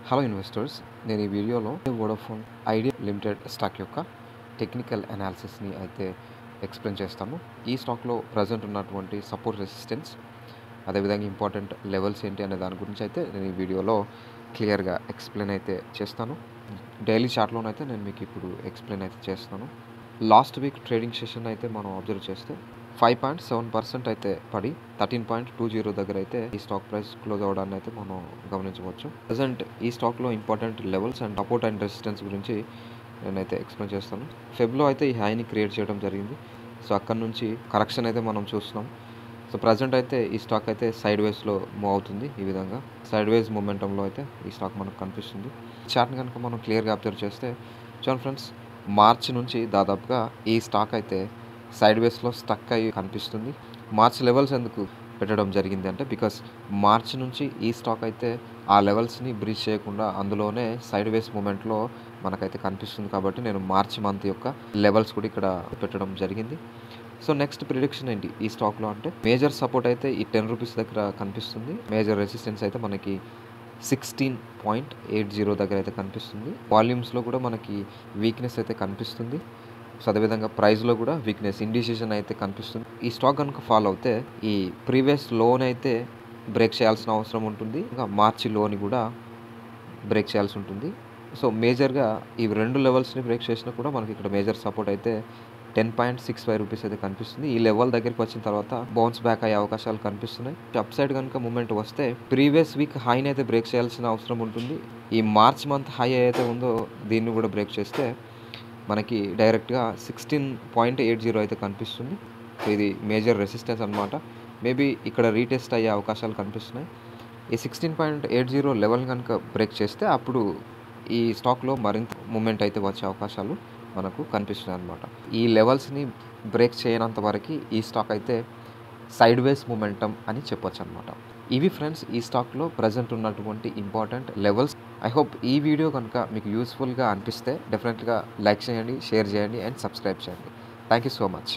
Hello investors, నేను ఈ వీడియోలో వోడాఫోన్ ఐడియా లిమిటెడ్ స్టాక్ యొక్క టెక్నికల్ అనాలిసిస్ని అయితే ఎక్స్ప్లెయిన్ చేస్తాము. ఈ స్టాక్లో ప్రజెంట్ ఉన్నటువంటి సపోర్ట్ రెసిస్టెన్స్, అదేవిధంగా ఇంపార్టెంట్ లెవెల్స్ ఏంటి అనే దాని గురించి అయితే నేను ఈ వీడియోలో క్లియర్గా ఎక్స్ప్లెయిన్ అయితే చేస్తాను. డైలీ చార్ట్లోనైతే నేను మీకు ఇప్పుడు ఎక్స్ప్లెయిన్ అయితే చేస్తాను. లాస్ట్ వీక్ ట్రేడింగ్ సెషన్ అయితే మనం అబ్జర్వ్ చేస్తే 5.7% అయితే పడి 13.20 దగ్గర అయితే ఈ స్టాక్ ప్రైస్ క్లోజ్ అవ్వడాన్ని అయితే మనం గమనించవచ్చు. ప్రజెంట్ ఈ స్టాక్లో important levels and support and resistance గురించి నేనైతే ఎక్స్ప్లెయిన్ చేస్తాను. ఫెబ్లో అయితే ఈ హైని క్రియేట్ చేయడం జరిగింది. సో అక్కడ నుంచి కరెక్షన్ అయితే మనం చూస్తున్నాం. సో ప్రజెంట్ అయితే ఈ స్టాక్ అయితే సైడ్ వేస్లో మూవ్ అవుతుంది. ఈ విధంగా సైడ్ వేస్ మూమెంటంలో అయితే ఈ స్టాక్ మనకు కనిపిస్తుంది. చార్ట్ని కనుక మనం క్లియర్గా అబ్జర్వ్ చేస్తే చూడండి ఫ్రెండ్స్, మార్చి నుంచి దాదాపుగా ఈ స్టాక్ అయితే సైడ్ వేస్లో స్టక్ అయ్యి కనిపిస్తుంది. మార్చ్ లెవెల్స్ ఎందుకు పెట్టడం జరిగింది అంటే బికాస్ మార్చ్ నుంచి ఈ స్టాక్ అయితే ఆ లెవెల్స్ని బ్రీచ్ చేయకుండా అందులోనే సైడ్ వేస్ మూమెంట్లో మనకైతే కనిపిస్తుంది. కాబట్టి నేను మార్చ్ మంత్ యొక్క లెవెల్స్ కూడా ఇక్కడ పెట్టడం జరిగింది. సో నెక్స్ట్ ప్రిడిక్షన్ ఏంటి ఈ స్టాక్లో అంటే మేజర్ సపోర్ట్ అయితే ఈ 10 రూపీస్ దగ్గర కనిపిస్తుంది. మేజర్ రెసిస్టెన్స్ అయితే మనకి 16.80 దగ్గర అయితే కనిపిస్తుంది. వాల్యూమ్స్లో కూడా మనకి వీక్నెస్ అయితే కనిపిస్తుంది. సో అదేవిధంగా ప్రైస్లో కూడా వీక్నెస్, ఇండిసిషన్ అయితే కనిపిస్తుంది. ఈ స్టాక్ కనుక ఫాలో అవుతే ఈ ప్రీవియస్ లోన్ అయితే బ్రేక్ చేయాల్సిన అవసరం ఉంటుంది. ఇంకా మార్చి లోని కూడా బ్రేక్ చేయాల్సి ఉంటుంది. సో మేజర్గా ఈ రెండు లెవెల్స్ని బ్రేక్ చేసినా కూడా మనకి ఇక్కడ మేజర్ సపోర్ట్ అయితే 10.65 రూపీస్ అయితే కనిపిస్తుంది. ఈ లెవెల్ దగ్గరికి వచ్చిన తర్వాత బౌన్స్ బ్యాక్ అయ్యే అవకాశాలు కనిపిస్తున్నాయి. అప్ సైడ్ కనుక మూమెంట్ వస్తే ప్రీవియస్ వీక్ హైని అయితే బ్రేక్ చేయాల్సిన అవసరం ఉంటుంది. ఈ మార్చ్ మంత్ హై అయితే ఉందో దీన్ని కూడా బ్రేక్ చేస్తే మనకి డైరెక్ట్గా 16.80 అయితే కనిపిస్తుంది. సో ఇది మేజర్ రెసిస్టెన్స్ అనమాట. మేబీ ఇక్కడ రీటెస్ట్ అయ్యే అవకాశాలు కనిపిస్తున్నాయి. ఈ 16.80 లెవెల్ కనుక బ్రేక్ చేస్తే అప్పుడు ఈ స్టాక్లో మరింత మూమెంట్ అయితే వచ్చే అవకాశాలు మనకు కనిపిస్తున్నాయి అనమాట. ఈ లెవెల్స్ని బ్రేక్ చేయనంత వరకు ఈ స్టాక్ అయితే సైడ్ వేస్ మూమెంటం అని చెప్పొచ్చు అనమాట. ఇవి ఫ్రెండ్స్ ఈ స్టాక్లో ప్రజెంట్ ఉన్నటువంటి ఇంపార్టెంట్ లెవెల్స్. ఐ హోప్ ఈ వీడియో కనుక మీకు యూస్ఫుల్గా అనిపిస్తే డెఫినెట్గా లైక్ చేయండి, షేర్ చేయండి అండ్ సబ్స్క్రైబ్ చేయండి. Thank you so much.